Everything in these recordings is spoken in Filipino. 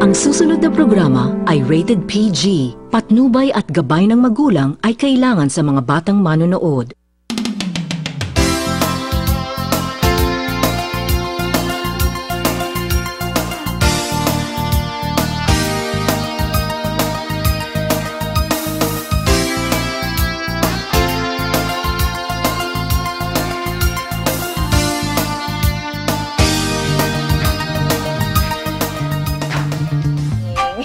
Ang susunod na programa ay rated PG. Patnubay at gabay ng magulang ay kailangan sa mga batang manonood.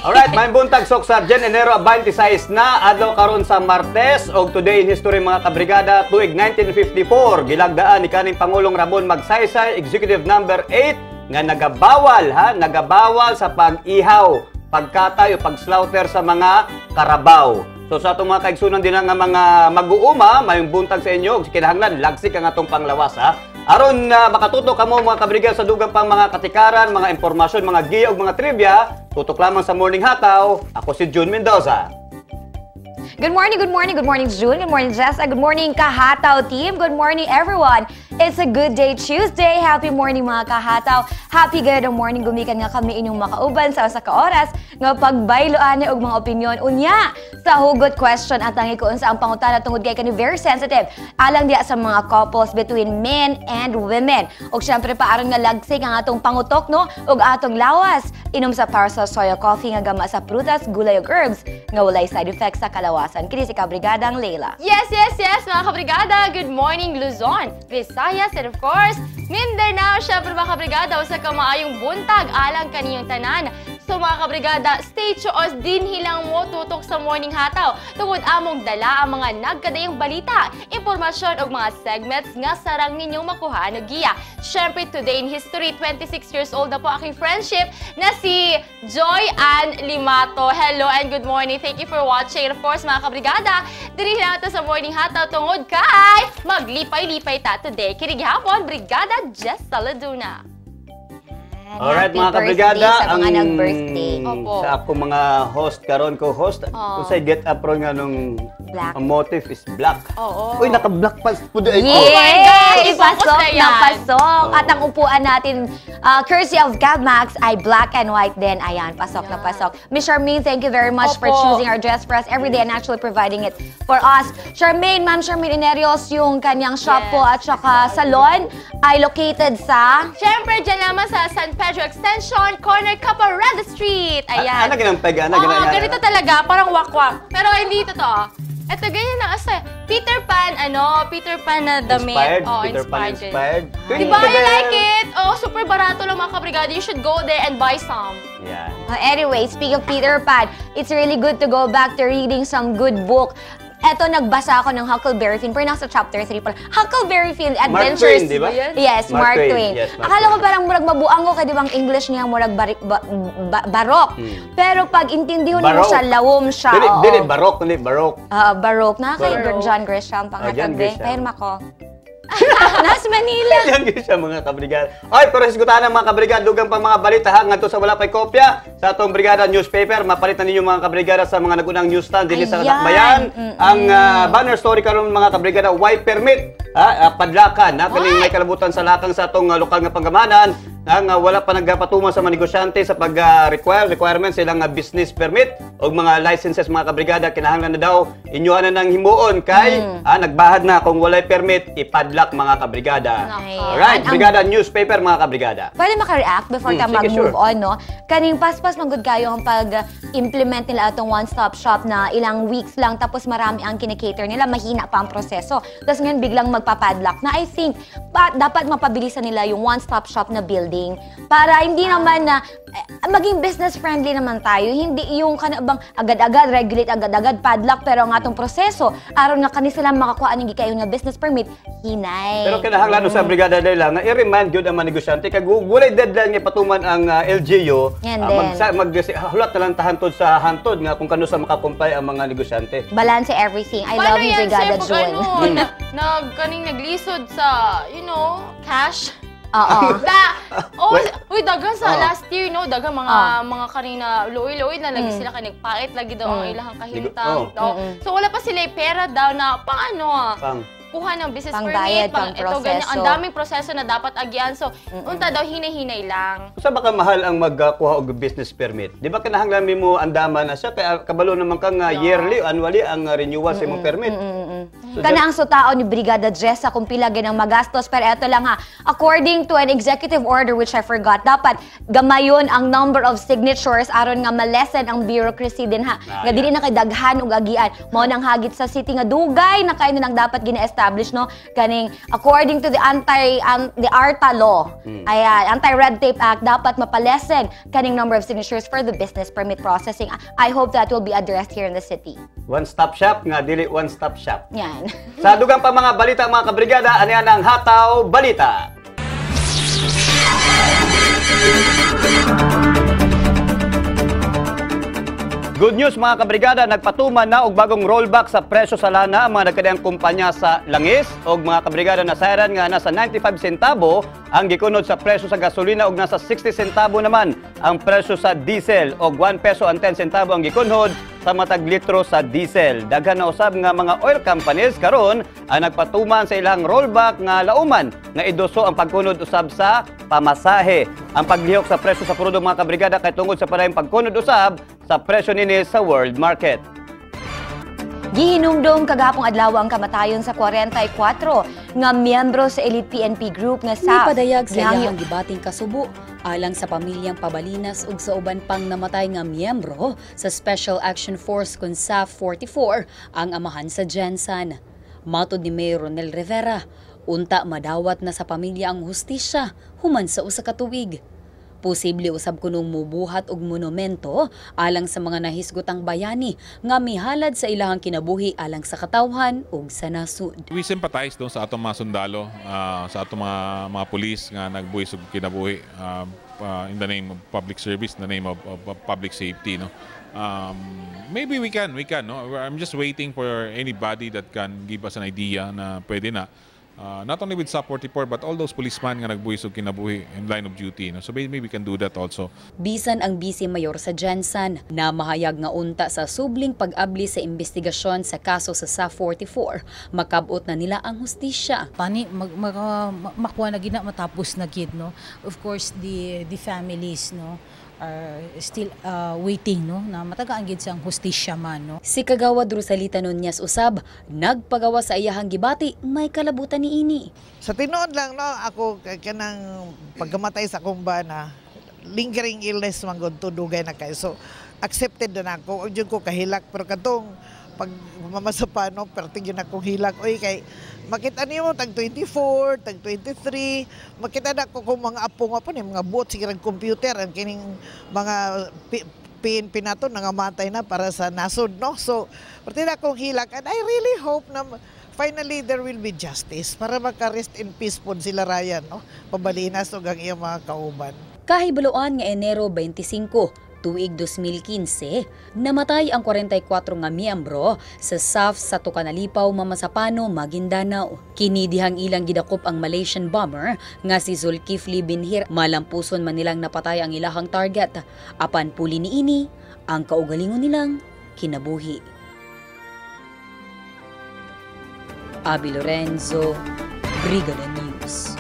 Alright, may buntag sok sa Enero 26 na adlaw karon sa Martes og today in history mga kabrigada tuig 1954 gilagdaan ni kaning Pangulong Ramon Magsaysay Executive Number 8 nga nagabawal sa pag-ihaw, pagkatay o pag-slaughter sa mga karabaw. So sa atong mga kaigsunan din nga mga mag-uuma, may buntag sa inyo og kinahanglan lagsik ang atong panglawas ha. Aron makatutok kamo mga kabrigada sa dugang pang mga katikaran, mga impormasyon, mga giya ug mga trivia, tutok lamang sa Morning Hataw. Ako si June Mendoza. Good morning, June. Good morning, Jessa. Good morning, Kahataw team. Good morning, everyone. It's a good day, Tuesday. Happy morning, mga Kahataw. Happy good morning. Gumikan nga kami inyong makauban sa usa ka oras nga pagbayloan og mga opinion. Unya, sa hugot question at tangi ko unsa ang pangutana tungod kay kani very sensitive. Alang diya sa mga couples between men and women. Og syempre pa aron nga lagsig ang atong pangutok no og atong lawas. Inom sa Parcel Soya Coffee nga gama sa prutas, gulay ug herbs nga walay side effects sa kalawasan. Kini si Kabrigadang Leila. Yes, mga kabrigada. Good morning, Luzon, Visayas, and of course, Mindanao. Syempre mga kabrigada, usa ka maayong buntag alang kaniyong tanan. So mga kabrigada, stay tuned din hilang mo tutok sa Morning Hataw. Tungod among dala ang mga nagkadayang balita, impormasyon o mga segments nga sarang ninyong makuha no giya. Syempre today in history, 26 years old na po aking friendship na si Joy Ann Limato. Hello and good morning. Thank you for watching. And of course mga kabrigada, diri lang ito sa Morning Hataw tungod kay maglipay-lipay ta today. Kinigihapon, Brigada Jess Saladuna. Alright mga kabrigada, ang nag-birthday. Sa ako mga host karon co-host, kung sa get up ron nga nung ang motif is black. Uy, naka-black pa po di ay ko. Yay! Pasok. At ang upuan natin, courtesy of Gabmax, ay black and white din. Ayan, pasok na pasok. Miss Charmaine, thank you very much for choosing our dress for us every day and actually providing it for us. Charmaine, Ma'am Charmaine Inerios, yung kanyang shop po at saka salon ay located sa... Siyempre, dyan naman sa San Pedro Extension, corner Caparada Street. Ayan. Ano ginampeg? Ganito talaga, parang wakwak. Pero hindi totoo. Ito, ganyan na kasi. Peter Pan na damit. Inspired. Diba, I like it? Super barato lang mga kabrigada. You should go there and buy some. Yeah. Anyway, speaking of Peter Pan, it's really good to go back to reading some good book. Eto, nagbasa ako ng Huckleberry Finn, pero nasa chapter 3 pala. Huckleberry Finn Adventures. Mark Twain, di ba? Yes, Mark Twain. Yes, Akala ko parang murag mabuang ko, kaya di bang English niya murag barok. Pero pag intindihon mo siya, lawom siya. Dili, barok. Barok. Nakakay John Grisham, pangatagbe. Pahirma ko. Nas Manila. Yan siya mga kabrigada. Ay, pero sigutan ng mga kabrigada, dugang pang mga balita ha, ngadto sa wala pay kopya sa atong brigada newspaper, mapalitan ninyo mga kabrigada sa mga nagunang newsstand dinhi sa Dakbayan. Ang banner story karon mga kabrigada, why permit padlakan na kaning may kalabutan sa lakang sa atong lokal nga panggamanan nga wala pa nagpatuman sa mga negosyante sa requirements silang business permit o mga licenses mga kabrigada, kinahanglan na daw inyohan na ng himuon kay nagbahad na kung walay permit ipadlak mga kabrigada. Alright, brigada newspaper mga kabrigada. Pwede maka-react before ka mag-move on, no? Kaning paspas manggod kayo ang pag-implement nila itong one-stop shop na ilang weeks lang tapos marami ang kinikater nila, mahina pa ang proseso. Tapos ngayon biglang magpapadlock na I think dapat mapabilisan nila yung one-stop shop na building para hindi naman na maging business friendly naman tayo. Hindi yung kanabang agad-agad, regulate agad-agad, padlock, pero ang atong proseso, araw na kanila makakuha ng gikayo nga business permit, hinay. Pero kinahanglan sa brigada nila nga i-remind gyud ang mga negosyante kay walay deadline nga patuman ang LGU, maghulat na lang tahantod sa hantod nga kung kano sa makakumpay ang mga negosyante. Balance everything. I love you, Brigada June. Naglisod sa, cash. Dagan sa last year, no? Dagan mga kanina luoy-luoy na lagi sila kay nagpait lagi daw ang ilahang kahintang. So wala pa sila pera daw na pang pagkuha ng business Pangbayad, permit, ito ganyan, ang daming proseso na dapat agian. So, unta daw hinay-hinay lang. Sa baka mahal ang magkuha og business permit. Di ba kinahanglan mo andaman na siya kaya kabalo naman kang yearly, annually ang renewal sa imong permit. So, Kana ang sutaon ni Brigada Jessa kung pila ang magastos, pero eto lang ha, according to an executive order which I forgot, dapat gamayon ang number of signatures aron nga malesen ang bureaucracy din ha. Nga dili na kay daghan og agian. Mao nang hagit sa city nga dugay na kayo nang dapat gina-establish no kaning according to the ARTA law. Anti-Red Tape Act, dapat mapalesen kaning number of signatures for the business permit processing. I hope that will be addressed here in the city. One-stop shop nga dili one-stop shop. Yan. Sa dugang pa mga balita mga kabrigada, ano yan ang Hataw Balita. Good news mga kabrigada, nagpatuman na og bagong rollback sa presyo sa lana ang mga nagkadayang kumpanya sa langis og mga kabrigada nasayaran nga nasa 95 sentabo ang gikunod sa presyo sa gasolina og nasa 60 sentabo naman ang presyo sa diesel og 1 peso and 10 sentabo ang gikunod sa matag litro sa diesel. Daghan na usab nga mga oil companies karon ang nagpatuman sa ilang rollback nga lauman nga idoso ang pagkunod usab sa pamasahe. Ang paglihok sa presyo sa krudo mga kabrigada kay tungod sa padayong pagkunod usab sa presyo nini sa world market. Gihinumdum kagahapong adlaw ang kamatayon sa 44 nga miyembro sa elite PNP group nga sa padayag sa iyang gibating kasubo alang sa pamilyang Pabalinas ug sa uban pang namatay nga miyembro sa Special Action Force kun SAF 44 ang amahan sa Jensen. Matod ni Mayor Ronel Rivera, unta madawat na sa pamilya ang hustisya human sa usa ka tuig. Posible usab kunong mubuhat og monumento alang sa mga nahisgotang bayani nga mihalad sa ilahang kinabuhi alang sa katawhan ug sa nasud. We sympathize doon sa atong mga sundalo, sa atong mga pulis nga nagbuhis og kinabuhi in the name of public service, in the name of public safety. No? Maybe we can. No? I'm just waiting for anybody that can give us an idea na pwede na. Not only with SAF 44 but all those policemen nga nagbuhis og kinabuhi in line of duty. No? So maybe we can do that also. Bisan ang Vice Mayor sa Jensen na mahayag nga unta sa subling pag-abli sa investigasyon sa kaso sa SAF 44, makabot na nila ang hustisya. Pani makuha na gina matapos na gid no. Of course the families no are still waiting no na matagaan gid sang hustisya man no. Si Kagawad Rosalita Nunez usab nagpagawa sa iyahang gibati may kalabutan niini. Sa tinuod lang no ako kanang pagkamatay sa akong bana lingering illness man gud tudugay na kay so accepted na ako og ko kahilak pero kadtong pag mamasapa no perting yun akong hilak oy kay makita niyo tag 24, tag 23, makita na ko kung mga apo nga po ni mga bot sige ng computer ang kining mga PNP nato nangamatay na para sa nasod no. So perti na akong hilak and I really hope na finally there will be justice para maka-rest in peace po sila Ryan no. Pabalinas og ang iyang mga kauban. Kahibaloan nga Enero 25 tuig 2015, namatay ang 44 nga miyembro sa SAF sa Tucanalipaw, Mamasapano, Maguindanao. Kini dihang ilang gidakop ang Malaysian bomber nga si Zulkifli Binhir. Malampuson man nilang napatay ang ilahang target. Apan puli niini ang kaugalingon nilang kinabuhi. Abi Lorenzo, Brigada News.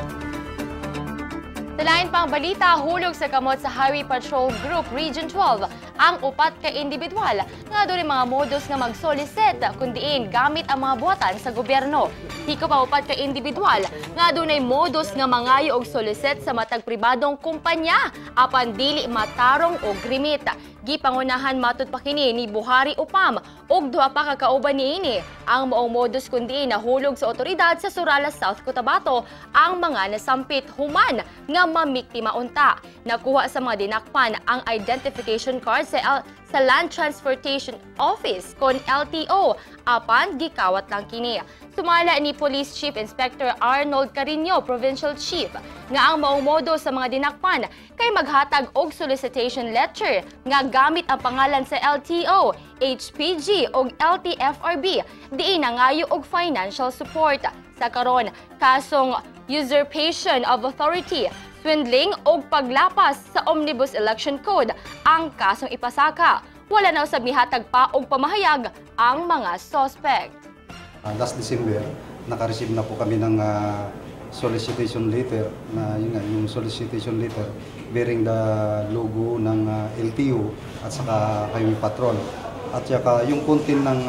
Sa lain pang balita, hulog sa kamot sa Highway Patrol Group Region 12 ang upat ka individual nga doon mga modus nga mag-solicit kundiin gamit ang mga buhatan sa gobyerno. Hiko pa upat ka individual nga doon ay modus nga mangayo og solicit sa matag pribadong kumpanya apan dili matarong og grimit. Gipangunahan matud pa kini ni Buhari Upam og duha pa ka kauban niini ang maong modus kundi nahulog sa otoridad sa Surala, South Cotabato ang mga nasampit human nga mamiktima unta. Nakuha sa mga dinakpan ang identification card sa Land Transportation Office kon LTO apan gikawat lang kini. Sumala ni Police Chief Inspector Arnold Carino, Provincial Chief, nga ang maong modo sa mga dinakpan kay maghatag og solicitation letter nga gamit ang pangalan sa LTO, HPG o LTFRB, diin nangayo og financial support. Sa karon, kasong usurpation of authority, swindling o paglapas sa Omnibus Election Code ang kasong ipasaka. Wala na usab mihatag pa og pamahayag ang mga suspect. Last December, naka-receive na po kami ng solicitation letter na yung solicitation letter bearing the logo ng LTO at saka Highway Patrol. At saka yung content ng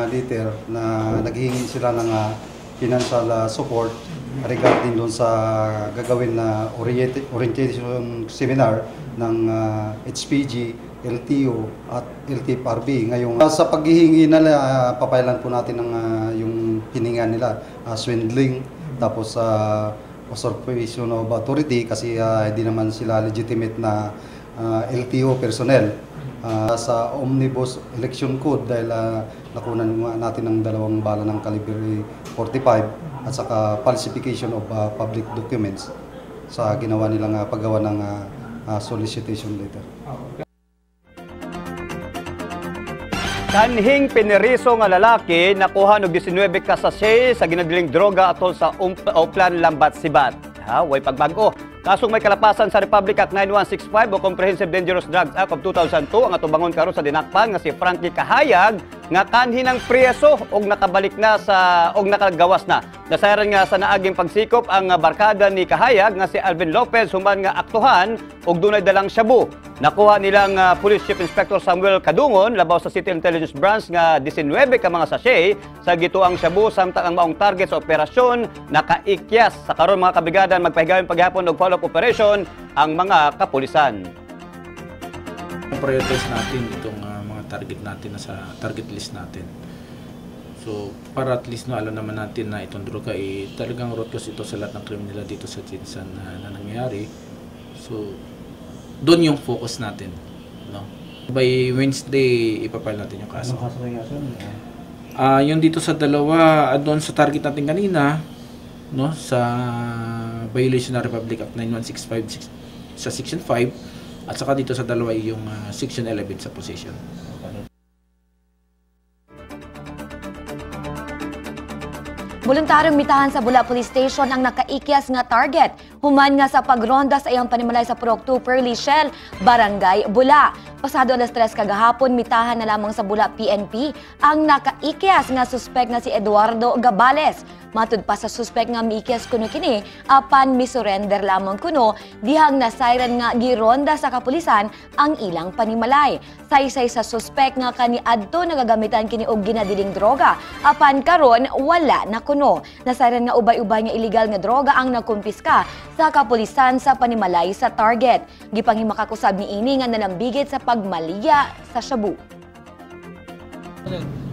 letter na naghihingi sila ng financial support regarding doon sa gagawin na orientation seminar ng HPG, LTO at LTFRB. Ngayong sa paghihingi nila, papailan po natin ng yung hininga nila, swindling, tapos usurpation of authority kasi hindi naman sila legitimate na LTO personnel. Sa Omnibus Election Code dahil nakunan natin ng 2 bala ng caliber 45 at saka falsification of public documents sa ginawa nilang paggawa ng solicitation letter. Kanhing piniriso nga lalaki nakuha og 19 ka sachet sa ginadiling droga atol sa Oplan Lambat Sibat. Way pagbago. Kasong may kalapasan sa Republic Act 9165 o Comprehensive Dangerous Drugs Act of 2002 ang atubangon karon sa dinakpan nga si Frankie Kahayag nga kanhi ng preso og nakabalik na sa og nakagawas na. Nasayran nga sa naaging pagsikop ang barkada ni Kahayag nga si Alvin Lopez human nga aktuhan og dunay dalang shabu. Nakuha nilang Police Chief Inspector Samuel Kadungon labaw sa City Intelligence Branch nga 19 ka mga sachet sa gituang shabu samtang ang maong target sa operasyon nakaikyas. Sa karon mga kabigadan magpahigayon paghapon og follow-up operation ang mga kapulisan. Prioritize natin itong mga target natin na sa target list natin. So para at least alam naman natin na itong droga talagang root cause ito sa lahat ng krimen nila dito sa Jinsan na nangyayari. So doon yung focus natin, no? By Wednesday ipapile natin yung kaso. Yung dito sa dalawa, doon sa target natin kanina, no, sa violation ng Republic Act 9165 sa Section 5 at saka dito sa dalawa yung Section 11 sa possession. Voluntaryong mitahan sa Bula Police Station ang nakaikyas nga target. Human nga sa pagronda sa iyang panimalay sa Purok 2 Pearly Shell, Barangay Bula. Pasado alas 3 kagahapon, mitahan na lamang sa Bula PNP ang nakaikyas nga suspek nga si Eduardo Gabales. Matud pa sa suspek nga miikyas kuno kini, apan misurrender lamang kuno, dihang na siren nga gironda sa kapulisan ang ilang panimalay. Saysay sa suspek nga kaniadto nagagamitan kini og ginadiling droga, apan karon wala na kuno. Nasiren nga ubay-ubay nga illegal nga droga ang nakumpiska sa kapulisan sa panimalay sa target. Gipanghimakakosab ni ini nga nalambigit sa pagmaliya sa shabu.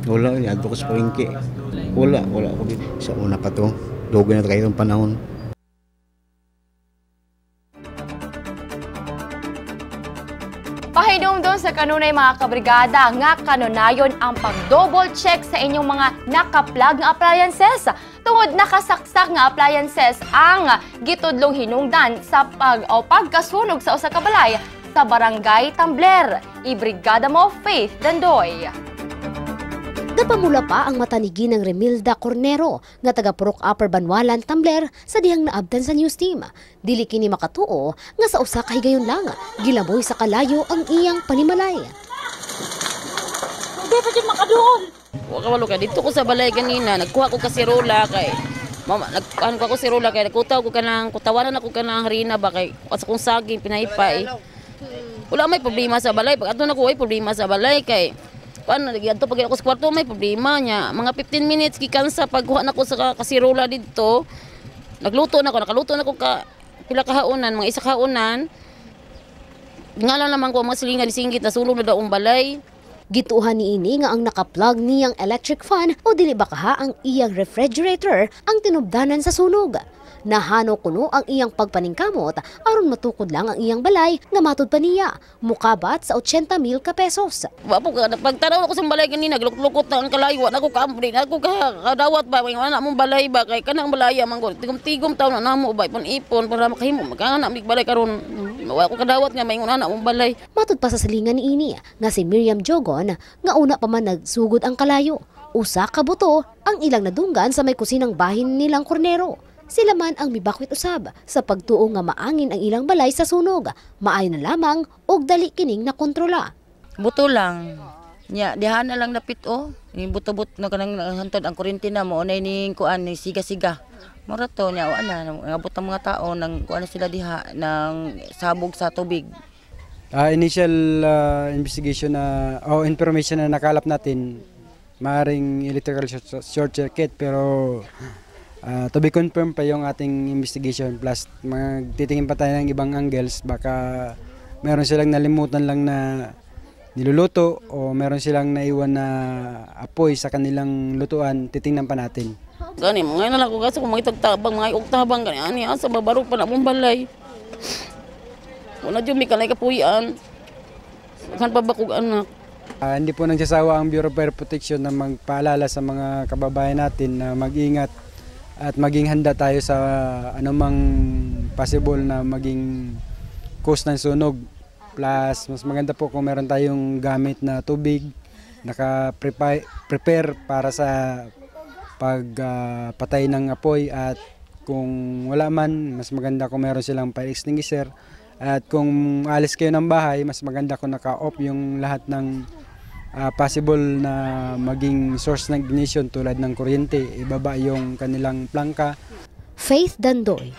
Wala, yadto ko sa palengke. Wala ko dito. Sa una pa to, dogo na tayo ng panahon. Pahinomdom sa kanunay mga kabrigada nga kanunayon ang pag-double check sa inyong mga naka-plug nga appliances. Tungod nakasaksak nga appliances ang gitudlong hinungdan sa pagkasunog sa usa ka balay sa Barangay Tambler. Ibrigada mo Faith Dandoy. Napamula pa ang matanigi ng Remilda Cornero nga taga Purok Upper Banwalan, Tambler sa dihang naabdan sa news team. Dili kini makatuo nga sa usa ka higayon lang gilaboy sa kalayo ang iyang panimalay. Hindi pa dyan makadoon. Wakawalo ka dito ko sa balay kanina, nagkuha ko kasi rola kay mama, nagkuha ko si rola kay nakutaw ko kanang kutawanan ako kanang harina ba kay sa kung saging pinaypay. Wala may problema sa balay, pag ato na ko ay problema sa balay kay paano nagyadto pag ako sa kwarto may problema niya. Mga 15 minutes gikan sa pagkuha nako sa kasirola dito. Nakaluto na ko ka pila ka haunan, mga isa ka haunan. Ngala naman ko mga silinga disinggit na sulong na daong balay. Gituhan ni ini nga ang nakaplug niyang electric fan o dili bakaha ang iyang refrigerator ang tinubdanan sa sunog. Nahano kuno ang iyang pagpaningkamot aron matukod lang ang iyang balay nga matud pa niya mukabat sa 80,000 ka pesos. Wapo pagtanaw ko sa balay kanina glukot na ang kalayo na ako kaambri na ako kadawat ba may ana mong balay ba kay kanang balaya man ko tigom taon na namo ba ipon para makahimo magana mig balay karon wa ko kadawat nga may ana mong balay. Matud pa sa silingan ni ini nga si Miriam Jogon nga una pa man nagsugod ang kalayo. Usa ka buto ang ilang nadunggan sa may kusinang bahin nilang Cornero. Sila man ang mibakwit usab sa pagtuo nga maangin ang ilang balay sa sunog. Maayo na lamang og dali kining nakontrola. Buto lang. Nya diha na lang napit ni butubot na kanang hantod ang kuryente na mo unay ning kuan ni siga-siga. Mura to nya ana ngabot ang mga tao nang kuan sila diha nang sabog sa tubig. Initial investigation information na nakalap natin, maaaring electrical short circuit, pero to be confirmed pa yung ating investigation, plus magtitingin pa tayo ng ibang angles, baka meron silang nalimutan lang na niluluto o meron silang naiwan na apoy sa kanilang lutuan, titingnan pa natin. Gani mga na lang ko kasi kung magitagtabang mga uktabang gani ani sa babarog pa na mong balay. Wala dyan may kalay kapuyan. Kan pa ba kong anak? Hindi po nagsasawa ang Bureau of Fire Protection na magpaalala sa mga kababayan natin na mag-ingat at maging handa tayo sa anumang possible na maging cause ng sunog. Plus, mas maganda po kung meron tayong gamit na tubig, naka-prepare para sa pagpatay ng apoy, at kung wala man, mas maganda kung meron silang fire extinguisher. At kung alis kayo ng bahay, mas maganda kung naka-off yung lahat ng possible na maging source ng ignition tulad ng kuryente, ibaba yung kanilang plangka. Faith Dandoy,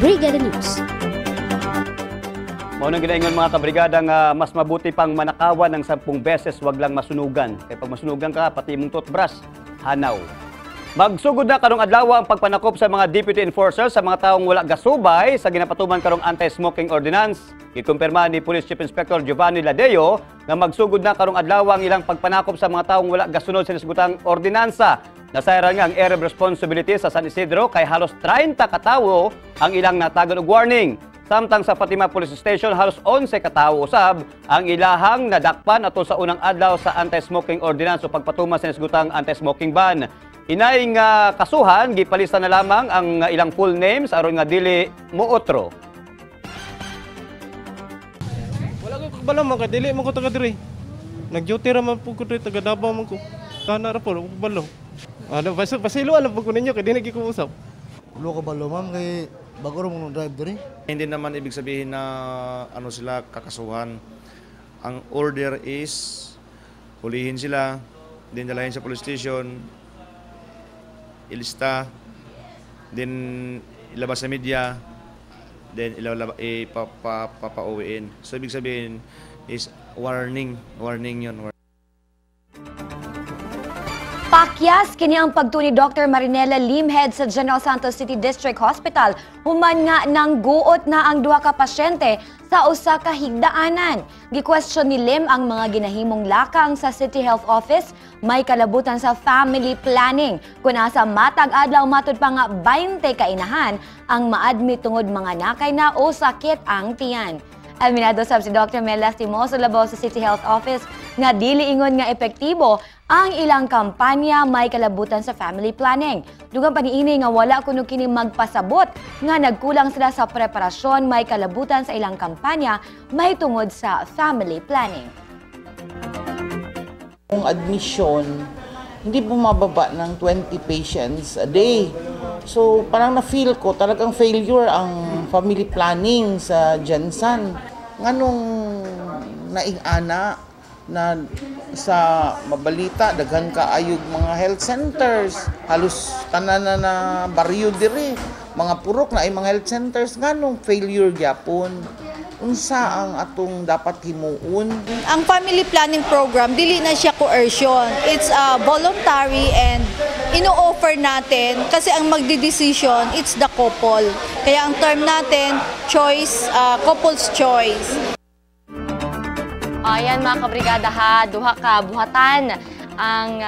Brigada News. Maunang ginaingon mga kabrigada nga mas mabuti pang manakawan ng 10 beses, wag lang masunugan. Kaya pag masunugan ka, pati mong toothbrush, hanaw. Magsugod na karong adlaw ang pagpanakop sa mga deputy enforcers sa mga taong wala gasubay sa ginapatuman karong anti-smoking ordinance. Gikumpirma ni Police Chief Inspector Giovanni Ladeo na magsugod na karong adlaw ang ilang pagpanakop sa mga taong wala gasunod sa nasgutang ordinansa. Nasayran nga ang area of responsibility sa San Isidro kay halos 30 katawo ang ilang natagan og warning. Samtang sa Fatima Police Station, halos 11 katawo usab ang ilahang nadakpan ato sa unang adlaw sa anti-smoking ordinance o pagpatuman sa nasgutang anti-smoking ban. Inaing kasuhan, gipalista na lamang ang ilang full names aron nga dili muotro. Wala ko kabalo man ka dili man ko taga diri. Nag-duty ra man pud ko diri taga Davao man ko. Kana ra po kabalo. Ano pasilo alam pud ko ninyo kay dinagi ko usap. Wala kabalo ma'am kay bago ra mo drive diri. Hindi naman ibig sabihin na ano sila kakasuhan. Ang order is hulihin sila, din dalahin sa police station, ilista, then ilabas sa media, then ipapauwiin. So ibig sabihin is warning yun. Pakyas kini ang pagtuni Dr. Marinela Limhead sa General Santos City District Hospital. Human nga nang guot na ang duha ka pasyente sa usa ka higdaanan. Gi-question ni Lim ang mga ginahimong lakang sa City Health Office, may kalabutan sa family planning. Kung asa matag adlaw matud pa nga 20 ka inahan ang ma-admit tungod mga nakay na o sakit ang tiyan. Aminado sab si Dr. Mel Lastimoso labaw sa City Health Office nga dili ingon nga epektibo ang ilang kampanya may kalabutan sa family planning. Dugang paniini nga wala kuno kini magpasabot nga nagkulang sila sa preparasyon may kalabutan sa ilang kampanya may tungod sa family planning. Ang admission hindi bumababa ng 20 patients a day. So parang na-feel ko talagang failure ang family planning sa Jensan. Nganong naing-ana na sa mabalita daghan kaayog mga health centers, halos tanan na baryo diri, mga purok na ay mga health centers, nganong failure gyapon. Unsa ang atong dapat himuon? Ang family planning program dili na siya coercion. It's voluntary and ino-offer natin kasi ang magdidesisyon it's the couple. Kaya ang term natin choice, couple's choice. Ayan mga kabrigada ha, duha ka buhatan ang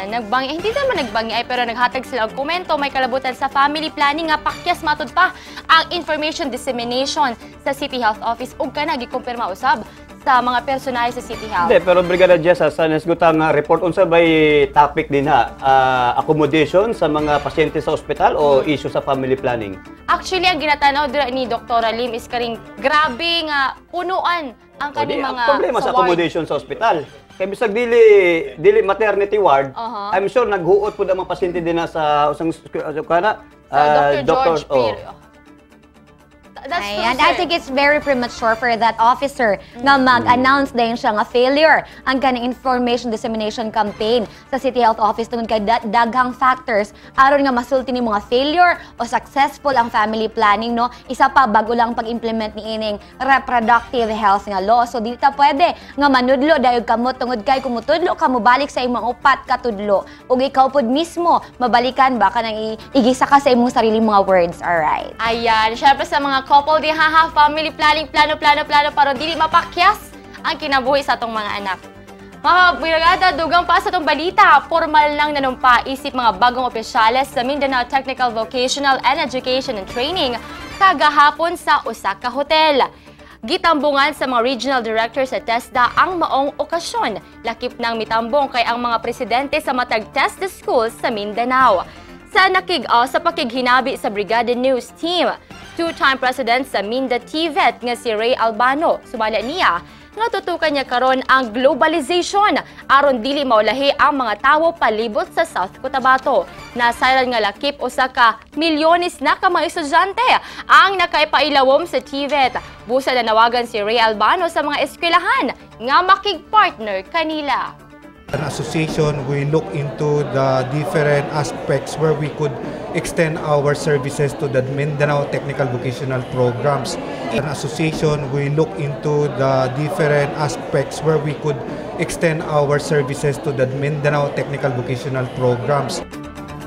nagbangi, hindi naman nagbangi ay pero naghatag sila og komento may kalabutan sa family planning nga pakyas matud pa ang information dissemination sa City Health Office ug kana gikumpirma usab sa mga personal sa City Health. Hindi, pero Brigada Jessa, sa nasgutang report unsa bay topic din ha, accommodation sa mga pasyente sa ospital o issue sa family planning? Actually, ang ginatanaw dira ni Dr. Lim is karing grabe nga punuan ang kaning mga problema sa accommodation sa ospital. Kaya bisag dili maternity ward, I'm sure naghuot pud ang mga pasyente din sa usang kana Dr. George Piro. That's Ayan, true, I sir. think it's very premature for that officer na mag-announce din siya nga failure ang kanang information dissemination campaign sa City Health Office tungod kay daghang factors aron nga masulti ni mga failure o successful ang family planning, no? Isa pa bago lang pag-implement ni ining reproductive health nga law. So dili ta pwede nga manudlo dayon kamo tungod kay kumutudlo kamo balik sa imong upat ka tudlo ug ikaw pud mismo mabalikan ba kanang igisa ka sa imong sarili mga words. Alright. Ayan, syempre sa mga couple di haha, family planning, plano para dili mapakyas ang kinabuhi sa atong mga anak. Mga brigada, dugang pa sa itong balita, formal lang nanumpa isip mga bagong opisyales sa Mindanao Technical Vocational and Education and Training kagahapon sa usa ka hotel. Gitambungan sa mga regional director sa TESDA ang maong okasyon. Lakip nang mitambong kay ang mga presidente sa matag TESDA schools sa Mindanao. Sa pakighinabi sa Brigada News Team, two-time president sa Minda TVET nga si Ray Albano, sumala niya nga tutukan niya karon ang globalization aron dili maulahi ang mga tawo palibot sa South Cotabato. Nasayran nga lakip usa ka milyones na ka mga estudyante ang nakapailawom sa TVET. Busa na nawagan si Ray Albano sa mga eskwelahan nga makig-partner kanila. An association, we look into the different aspects where we could extend our services to the Mindanao Technical Vocational Programs. An association, we look into the different aspects where we could extend our services to the Mindanao Technical Vocational Programs.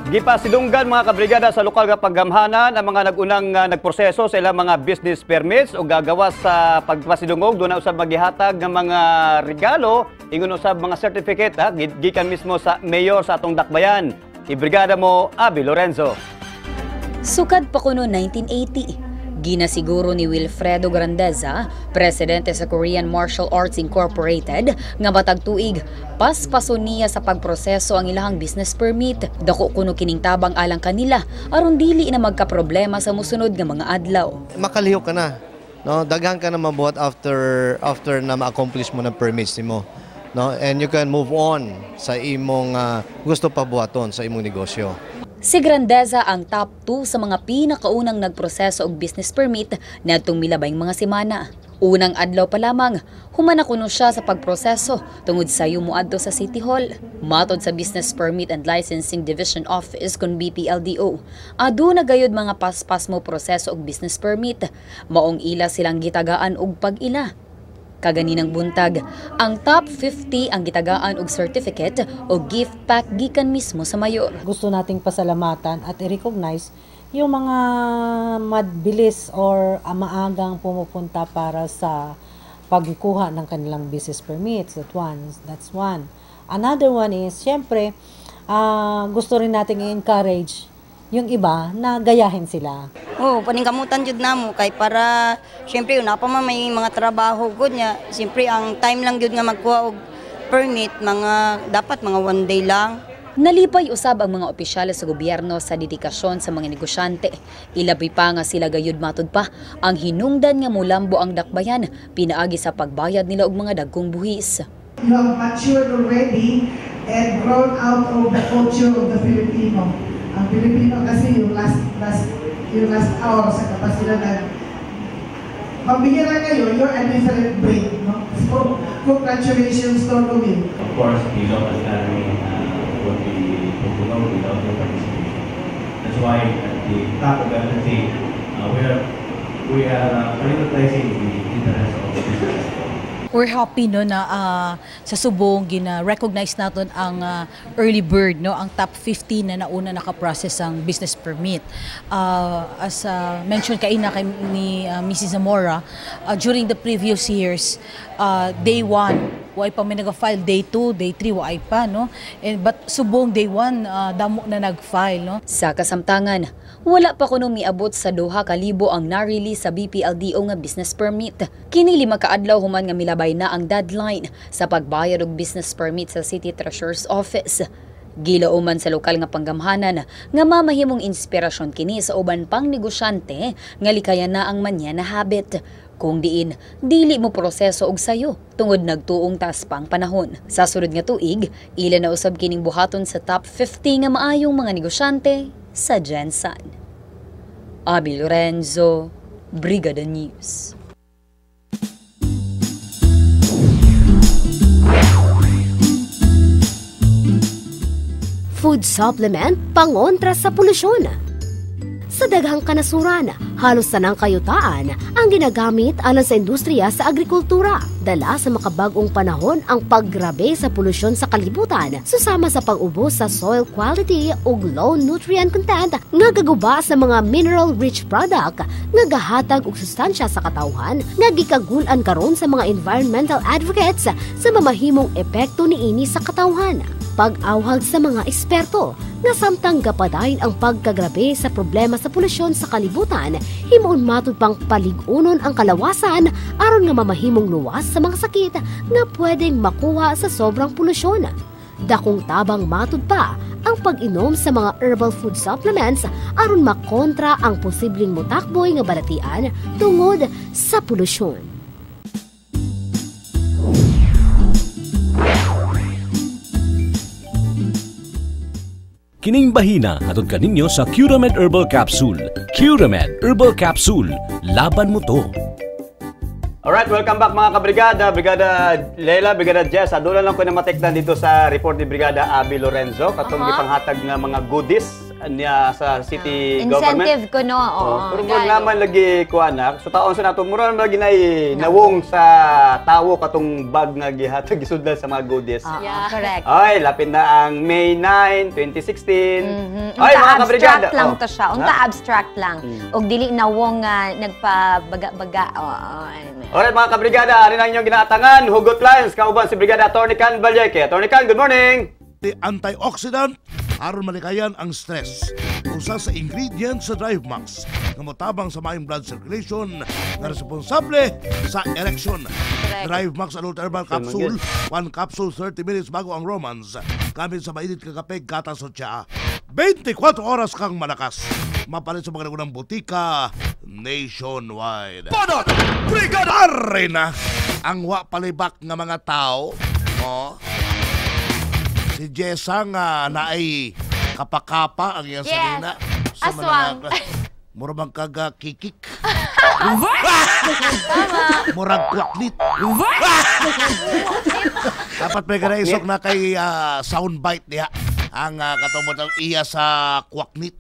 Gipasidunggan mga kabrigada sa lokal nga paggamhanan ang mga nagunang nagproseso sa ilang mga business permits o gagawa sa pagpasidungog doon na usab maghihatag ng mga regalo ingon usab mga certificate gikan mismo sa mayor sa atong dakbayan. Ibrigada mo Abi Lorenzo. Sukad pa kuno 1980. Ginasiguro ni Wilfredo Grandeza, presidente sa Korean Martial Arts Incorporated, nga matag tuig paspason niya sa pagproseso ang ilahang business permit. Dako kuno kining tabang alang kanila aron dili na magka-problema sa musunod nga mga adlaw. Makaliho ka na, no? Daghan ka na mabuhat after na ma-accomplish mo ng permits mo, no? And you can move on sa imong gusto pa buhaton sa imong negosyo. Si Grandeza ang top 2 sa mga pinakaunang nagproseso og business permit nadtong milabayng mga semana. Unang adlaw pa lamang, humana kuno siya sa pagproseso tungod sayo moadto sa City Hall. Matod sa Business Permit and Licensing Division Office kon BPLDO, aduna gayud mga paspas mo proseso og business permit. Maong ila silang gitagaan og pag-ila. Kaganinang buntag, ang top 50 ang gitagaan og certificate o gift pack gikan mismo sa mayor. Gusto nating pasalamatan at i-recognize yung mga mabilis or maagang pumupunta para sa pagkuha ng kanilang business permits. That's one. Another one is, syempre, gusto rin nating i-encourage yung iba na gayahin sila. Paningkamutan jud namo kay para syempre una pa man may mga trabaho gud nya. Syempre ang time lang jud nga magkuha og permit dapat mga 1 day lang. Nalipay usab ang mga opisyales sa gobyerno sa dedikasyon sa mga negosyante. Ilabi pa nga sila gayud matud pa ang hinungdan nga mulambo ang dakbayan pinaagi sa pagbayad nila og mga dagkong buhis. You have matured already and grown out of the culture of the Filipino. Ang Pilipino kasi yung last hour sa kapasidad. Mabihira kayo, you're a different breed. No? So, congratulations to all of you. Of course, the local economy would be fulfilled without your participation. That's why at the top of everything, we are prioritizing the interest of the business. We're happy no na sa Subong gina-recognize natin ang early bird, no, ang top 50 na nauna naka-process ang business permit. As mentioned kaina kay ni Mrs. Zamora, during the previous years, day 1 way pa may nag-file, day 2, day 3 way pa, no. But Subong day 1 damo na nag-file, no. Sa kasamtangan, wala pa kuno miabot sa 2,000 ang na-release sa BPLDO nga business permit. Kini 5 kaadlaw human nga milabay na ang deadline sa pagbayad og business permit sa City Treasurer's Office. Gilauman sa lokal nga panggamhanan nga mamahimong inspirasyon kini sa uban pang negosyante nga likayan na ang manya na habit. Kung diin, dili mo proseso og sayo tungod nagtuong taas pang panahon. Sa sunod nga tuig, ila na usab kining buhaton sa top 50 nga maayong mga negosyante sa Gensan. Abi Lorenzo, Brigada News. Food supplement pangontra sa polusyon. Sa daghang kanasuran, halos tanang kayutaan ang ginagamit alang sa industriya sa agrikultura. Dala sa makabagong panahon ang paggrabe sa polusyon sa kalibutan, susama sa pag-ubos sa soil quality ug low nutrient content nga gaguba sa mga mineral-rich product nga gahatag og sustansya sa katawhan nga gikagun-an karon sa mga environmental advocates sa mamahimong epekto niini sa katawhan. Pag-awhag sa mga eksperto nga samtang gapadayon ang pagkagrabe sa problema sa polusyon sa kalibutan, himuon matud pang paligunon ang kalawasan aron nga mamahimong luwas sa mga sakit nga pwedeng makuha sa sobrang polusyon. Dakong tabang matud pa ang pag-inom sa mga herbal food supplements aron makontra ang posibleng mutakboy nga balatian tungod sa polusyon. Kining bahina hatod kaninyo sa Curamed Herbal Capsule. Curamed Herbal Capsule. Laban mo to. Alright, welcome back mga kabrigada. Brigada Leila, Brigada Jess. Adulan lang ko na mateknan dito sa report ni Brigada Abby Lorenzo. Katong gipanghatag nga mga goodies niya sa city government. Incentive ko, no? Pero kung naman lagi kuanak, so taon sa nato, mura naman lagi na nawong sa tawo katong bag nga gihatag gisudlan sa mga goodies. Correct. Ay, lapit na ang May 9, 2016. Ay, mga kabrigada. Abstract lang to siya. Unta abstract lang. Og dili nawong nagpabaga-baga. Alright mga kabrigada, ano na inyong ginaatangan? Hugot Lines, kauban si Brigada Atty. Can Valleque. Atty. Can, good morning! Antioxidant aron malikayan ang stress. Usa sa ingredients sa Drive Max nga motabang sa maayong blood circulation na responsable sa erection. Drive Max Adult Herbal Capsule, 1 capsule 30 minutes bago ang romance. Gamit sa mainit kagapig gatas o tsaa. 24 oras kang malakas. Mapalit sa mga nagunang butika nationwide. Panot! Brigada! Arena! Ang wa palibak nga mga tao. Si Jessa nga naay kapakapa ang iyang salina. Aswang. Murag kagakikik. Murag kwaklit. Dapat may gana isok na kay soundbite niya. Ang katubot ang iya sa kwaknit.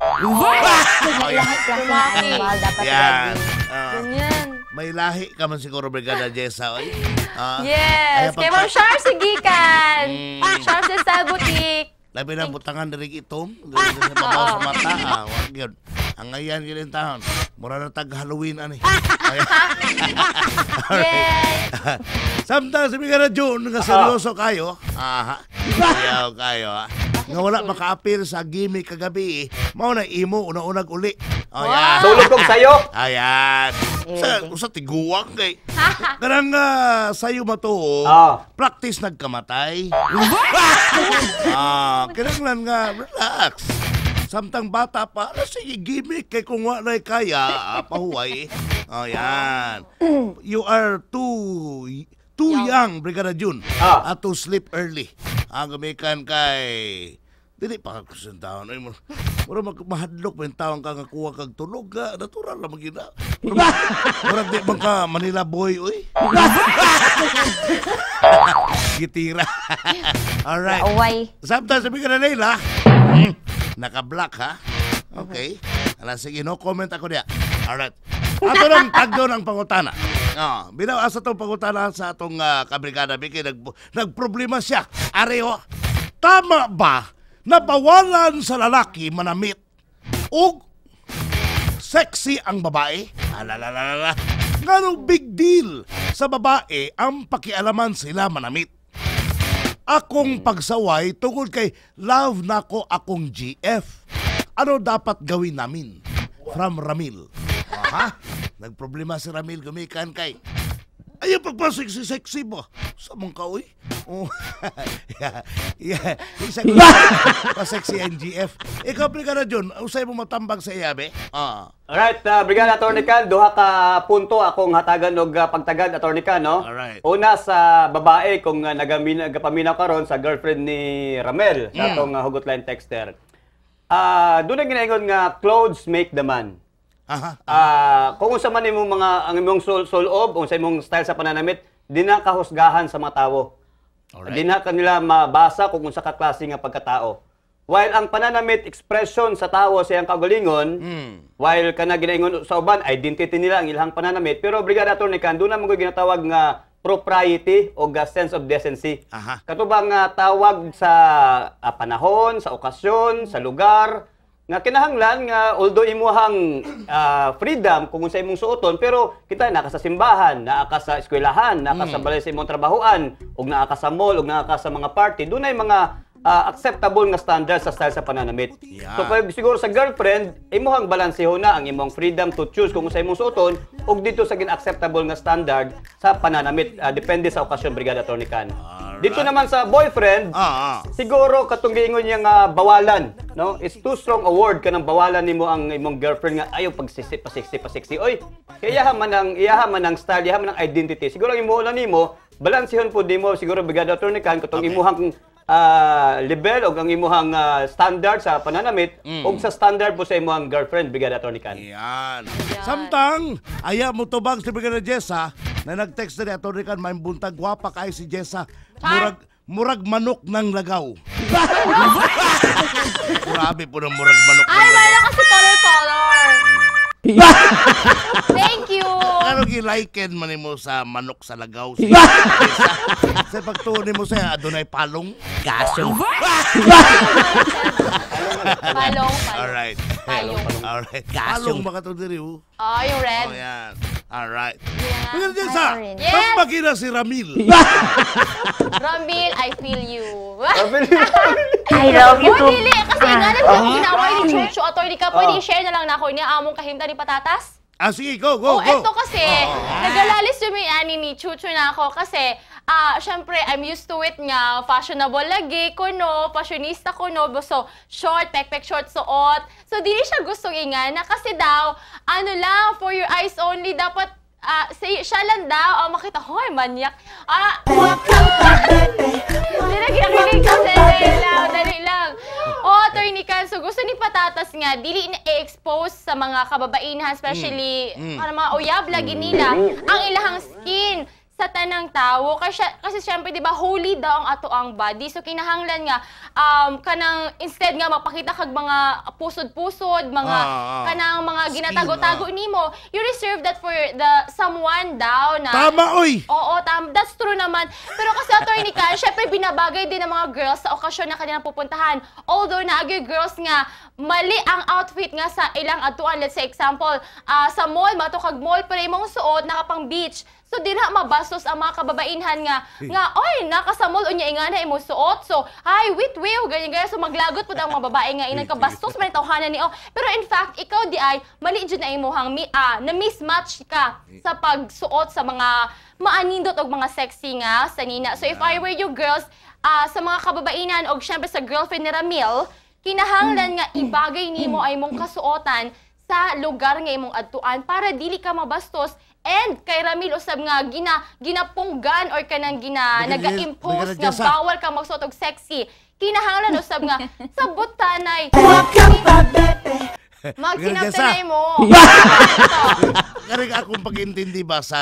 Yan. May lahi ka man siguro, Brigada Jessa. Yes! Kay Ma'am Char, sigikan! Char sa Sabutik! Labi na butangan dari itom. Dari sa babaw sa mata. Wag yun. Ang ngayon yun taon. Mura na tag-Halloween, ani. Yes! Samtang sabi ka na, June, nga seryoso kayo. Ayaw kayo, nga wala maka-appear sa gimmick kagabi, mao na imo una-unag uli. Ayan. Sulog kong sayo. Ayan. Sa tiguwang kay. Karang sayo matuo, practice nagkamatay. Kinanglan nga, relax. Samtang bata pa, sige gimmick kay kung wala kaya, pahuway. Ayan. You are too young, Brigada June, at to sleep early. Ang gamikan kay dili pa kakusin taon. Mura mahadlok may taon ka nga kuha kag tulog ka. Natural lang magina. Mura di bang ka Manila boy, uy. Gitira. Alright. Sometimes sabi ka na Leila, naka-black ha? Okay. Alam, sige, no comment ako niya. Alright. Ato lang tagdo ng pangutana. Binawas itong pangutana sa atong kabrigada. Nagproblema siya. Areho, tama ba na bawalan sa lalaki manamit o sexy ang babae? Alalala. Ngano big deal sa babae ang pakialaman sila manamit? Akong pagsaway tungkol kay love nako akong GF. Ano dapat gawin namin? From Ramil. Nagproblema si Ramil gumikan kay ayaw pagpa-sexy mo. Samong ka, uy. Isa ko pa-sexy NGF. Ikaw, Brigada Jun, usay mo matambag sa iyabe? Alright, Brigada Atty. Can, duha ka punto akong hatagan og pagtagad, Atty. Can, no? Alright. Una sa babae, kung nagapaminaw karon sa girlfriend ni Ramel, sa atong hugot line texter. Doon na ginaingon nga, clothes make the man. Kung unsa man imong mga ang imong suloob, unsa imong style sa pananamit, di na kahusgahan sa mga tawo. Di na kanila mabasa kung unsa ka klase nga pagkatao. While ang pananamit expression sa tawo sa iyang kaugalingon, while kana ginaingon sa uban identity nila ang ilang pananamit, pero Brigada Attorney Can do na mo ginatawag nga propriety o sense of decency. Katubang tawag sa panahon, sa okasyon, sa lugar, nga kinahanglan nga although imuhang freedom kung sa imong suoton, pero kita naa ka sa simbahan, naa ka sa eskwelahan, naa ka sa balay sa imong trabahoan, ug naa ka sa mall, ug naa ka sa mga party, dunay mga acceptable nga standard sa style sa pananamit. So pag siguro sa girlfriend, imuhang balanseho na ang imong freedom to choose kung sa imong suoton ug dito sa gin-acceptable nga standard sa pananamit depende sa okasyon, Brigada Attorney Can. Dito naman sa boyfriend, siguro katong giingon niya nga bawalan, no? It's too strong a word kanang bawalan nimo ang imong girlfriend nga ayaw pagsisi pasiksi. Oy, kaya iyaha man ang style, iyaha man ang identity. Siguro ang imuha nimo, balansehon po nimo siguro, Brigada Attorney Can, katong imuhang level o ang imuhang standard sa pananamit o sa standard po sa imuhang girlfriend, Brigada Attorney Can. Yan. Samtang, aya mo tubag si Brigada Jessa na nag-text na ni Attorney Can, may buntag gwapa kay si Jessa. Murag manok ng lagaw. Grabe po ng murag manok ng lagaw. Ay, wala kasi color. Thank you. Ano gilaiken man mo sa manok sa lagaw? Sa pagtuon mo sa adunay palong. Gaso. Palong. Alright. Alright. Palong baka to diri. Yung red. Oh, yan. Alright. Brigada Jessa, saan ba si Ramil? Ramil, I feel you. I love you too. Dili, kasi nga na siya ginaway ni Chucho. Attorney Ka, pwede share na lang na ako niya among kahimta ni Patatas? Sige, go. Ito kasi, nagalalis yung ani ni Chucho na ako kasi, syempre, I'm used to it nga, fashionable lagi ko, no, fashionista ko, no, so, short, pek short suot. So, di siya gustong ingana kasi daw, ano lang, for your eyes only, dapat, siya lang daw, makita, hoy, manyak. Hindi na kinakilig kasi, dali lang. Attorney Can, so gusto ni Patatas nga, dili na i-expose sa mga kababaihan, especially, mga uyab lagi nila, ang ilahang skin sa tanang tao. Kasi syempre, di ba, holy daw ang ato ang body. So, kinahanglan nga, kanang, instead nga, mapakita kag mga pusod-pusod, mga, kanang mga ginatago-tago nimo, you reserve that for the someone daw na... Tama, oy! Oo, that's true naman. Pero kasi, Attorney Can, syempre, binabagay din ng mga girls sa okasyon na kanilang pupuntahan. Although, naagay girls nga, mali ang outfit nga sa ilang atuan. Let's say, example, sa mall, matukag mall, pero imong suot, nakapang beach. So, di na mabastos ang mga kababainhan nga, oy, nakasamol, unya nga na imo suot. So, ay, wait, ganyan. So, maglagot po ang mga babae nga, inang kabastos, may tawhanan ni, Pero in fact, ikaw di ay, mali dyan na imuhang, na mismatch ka sa pagsuot sa mga maanindot o mga sexy nga sa nina. So, if I were you girls, sa mga kababainan o syempre sa girlfriend ni Ramil, kinahanglan nga ibagay nimo ay mong kasuotan sa lugar nga imong adtuan para dili ka mabastos. And kay Ramil usab nga ginapunggan or kanang naga-impose nga bawal ka magsuot og sexy. Kinahanglan usab nga sa butanay. Magsinaptanay mo. Karing akong pag-intindi ba sa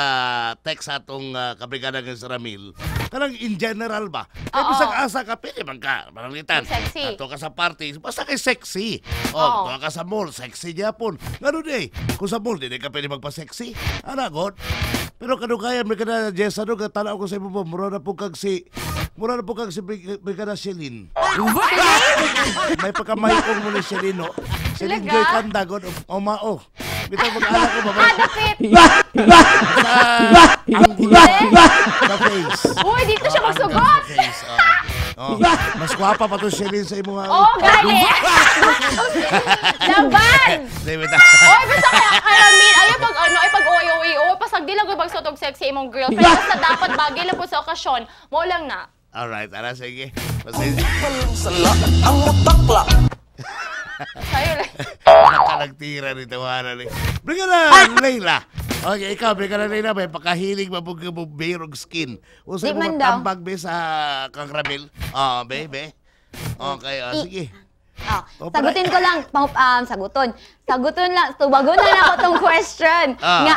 text atong kabrigada ng sa Ramil, kanang in general ba? Kaya bisag asa ka, pwede man ka, malangitan. Sexy. Ato ka sa party, basta kay sexy. Ato ka sa mall, sexy Japon. Ganun eh. Kung sa mall, hindi ka pwede magpa-sexy. God. Pero kano kaya, may kada Jessa, no, katanaw ko sa ibo mo, mura na po kag si Brigada Shelin. May pagkamayikong mo ni Shelin, no? Shelin Joy Kandagon, mao. Bitaw mag-anak ko, babay. Dapit! Sa face. Uy, dito siya magsugot! Mas gwapa pa to Shelin sa imo nga. Gali! Laban! Uy, basta kaya Ramil, ayaw pag pasag di lang ko magsuot og sexy imong girlfriend. Basta dapat bagay lang po sa okasyon. Mo lang na. Alright, sige. Ang matakla. Nakalagtira ni tawanan ni. Brigada Leila. Okay, ikaw, Brigada Leila, may pakahilig mabugay mo birog skin. Usay mo tambag be sa kang Ramil. Bebe. Okay, sige. Sagutin ko lang, saguton lang, tubagon na ako tong question. Nga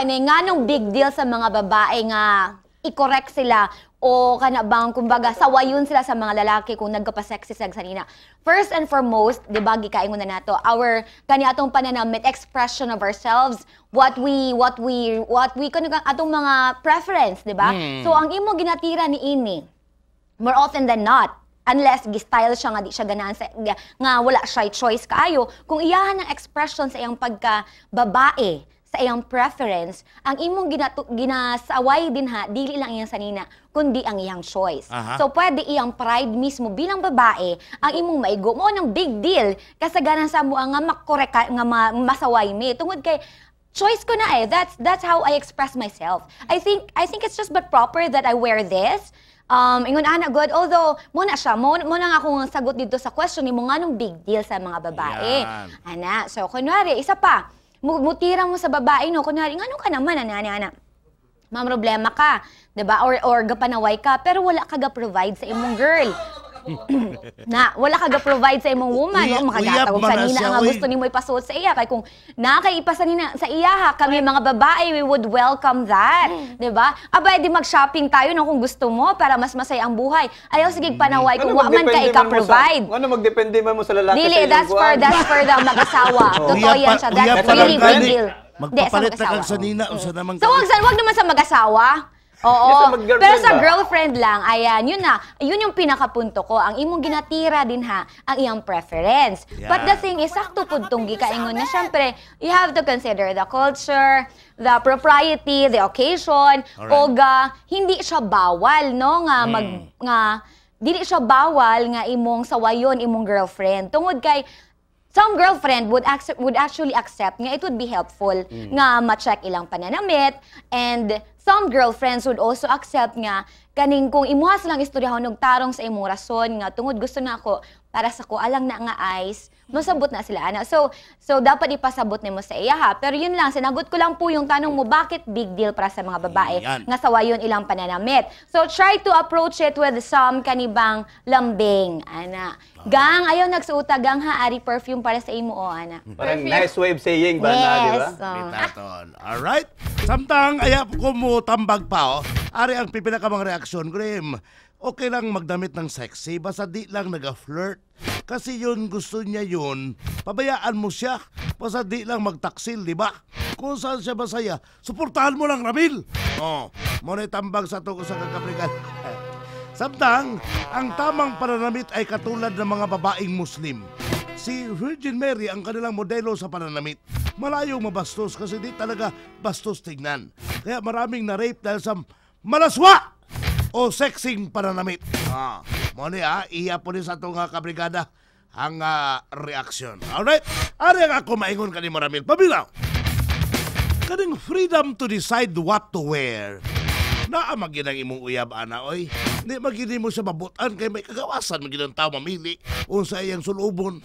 nganong big deal sa mga babae nga i-correct sila o kanabang, kumbaga, sawayon sila sa mga lalaki kung nagkapasexy sa sanina. First and foremost, di ba, gikaingon na nato, atong pananamit, expression of ourselves, what we atong mga preference, di ba? So, ang imo ginatira ni ini, more often than not, unless gi-style siya nga di siya ganahan nga wala siya choice kaayo, kung iyahan ang expression sa iyang pagka-babae, sa iyang preference, ang imong ginasaway din dili lang iyang sanina, kundi ang iyang choice. So, pwede iyang pride mismo bilang babae, ang imong maigo mo ng big deal, kasaganan sa mo nga makorek nga masaway mi. Tungod kay, choice ko na that's how I express myself. I think it's just but proper that I wear this. Ingon ana good, although muna nga akong sagot dito sa question ni mo nganong big deal sa mga babae. Ana, so kunwari, isa pa, mutirang mo sa babae, no? Kunwari, ano ka naman, ana. May problema ka, diba? Or gapanaway ka, pero wala ka ga-provide sa imong girl. Wala ka ga-provide sa imong woman, no? Makagatawag sa nina nga gusto ni mo ipasuot sa iya. Kaya kung nakaipasan nina sa iya, kami mga babae, we would welcome that. Diba? Abay, di mag-shopping tayo, no? Kung gusto mo, para mas masaya ang buhay. Ayaw, sige, panaway, kung waman ka ika-provide. Ano magdepende mo sa lalaki Dili, that's for the mag-asawa. Totoo yan siya. That's really big deal. Magpapalit na kang sa nina o sa namang... So, wag naman sa mag-asawa. Oo, pero sa girlfriend lang, ayan, yun yung pinakapunto ko. Ang imong ginatira din ang iyang preference. But the thing is, sakto po itong gikaingon na syempre, you have to consider the culture, the propriety, the occasion, o hindi siya bawal, no? Dili siya bawal nga imong sawayon imong girlfriend. Tungod kay, some girlfriend would actually accept nga it would be helpful nga ma-check ilang pananamit, and some girlfriends would also accept nga kaning kung imuha silang istoryahon og tarong sa imong rason nga tungod gusto na ako para sa ko alang na nga eyes, masabot na sila ana. So dapat ipasabot nimo sa iya ha. Pero yun lang, sinagot ko lang po yung tanong mo, bakit big deal para sa mga babae nga sawayon ilang pananamit. So try to approach it with some kanibang lambing ana. Gang, ayaw nagsuuta gang ari perfume para sa imo o ana. Parang nice way of saying ba na, di ba? Bitaton. Alright. Samtang ayaw ko mo tambag pa ari ang pipinakamang reaksyon, Grim. Okay lang magdamit ng sexy, basta di lang nag-flirt. Kasi yun, gusto niya yun, pabayaan mo siya. Basta di lang magtaksil, di ba? Kung saan siya masaya, suportahan mo lang, Ramil. Muna tambag sa tuko sa kakabrigan. Samtang, ang tamang pananamit ay katulad ng mga babaeng Muslim. Si Virgin Mary ang kanilang modelo sa pananamit. Malayong mabastos kasi di talaga bastos tignan. Kaya maraming na-rape dahil sa malaswa o sexing pananamit. Muna iya po rin sa itong kabrigada ang reaksyon. Alright? Ari ang ako maingon kanimo, Ramil. Pabilaw! Kaning freedom to decide what to wear. Naamagin ang imong uyab, ana, oy. Hindi magini mo siya mabutan kay may kagawasan magin ang tao mamili o sa iyang sulubon.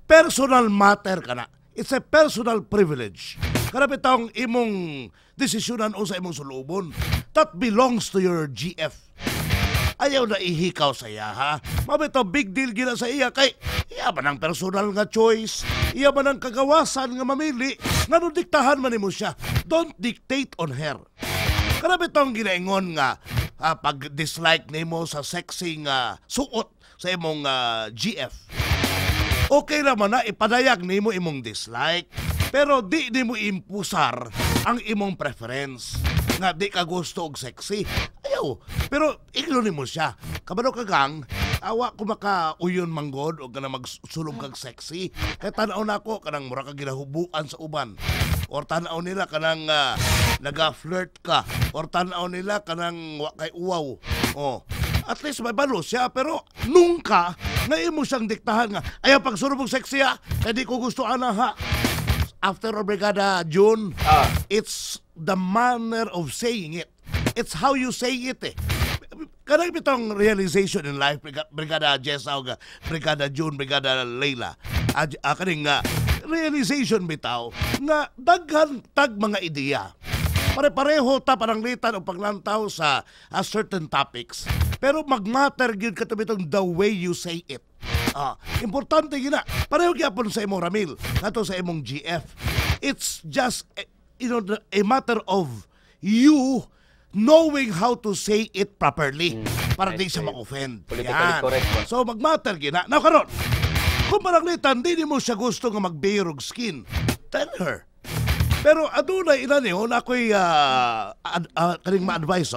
Personal matter ka na. It's a personal privilege. Karapit ang imong desisyonan o sa imong sulubon. That belongs to your GF. Ayaw na ihikaw sa iya, ha? Mabito, big deal gina sa iya kay iya ba ng personal nga choice? Iya ba ng kagawasan nga mamili? Nga nung diktahan man mo siya. Don't dictate on her. Karapit ang ginaingon nga pag-dislike nimo sa sexy nga suot sa imong GF. Okay naman na ipadayag nimo imong dislike, pero di nimo impusar ang imong preference. Nga di ka gusto og sexy. Ayaw, pero ignore mo siya. Kabalo ka gang, awa ko makauyon manggod o ka na magsulong kag sexy. Kaya tanaw na ako kanang mura ka ginahubuan sa uban. Or tanaw nila kanang naga-flirt ka. Or tanaw nila kanang wakay uwaw. At least may balo siya, pero nungka na imo siyang diktahan nga. Ayaw pagsulong sexy ha, kaya di ko gusto ana ha. After Brigada June, it's the manner of saying it. It's how you say it eh. Kanang bitong realization in life, Brigada Jessa, Brigada June, Brigada Leila. Kaning realization bitaw nga daghan tag mga ideya. Pare-pareho ta pananglitan o paglantaw sa certain topics. Pero magmatter gyud kato bitong the way you say it. Importante gina. Pareho gyapon sa imong Ramil, kato sa imong GF. It's just a matter of you knowing how to say it properly para di siya ma-offend. Politically correct ba? So magmatter gina. Now karon, kung maranglitan, di mo siya gusto nga mag-beirog skin. Tell her. Pero adunay ina niyo na ako'y kaning ma-advise.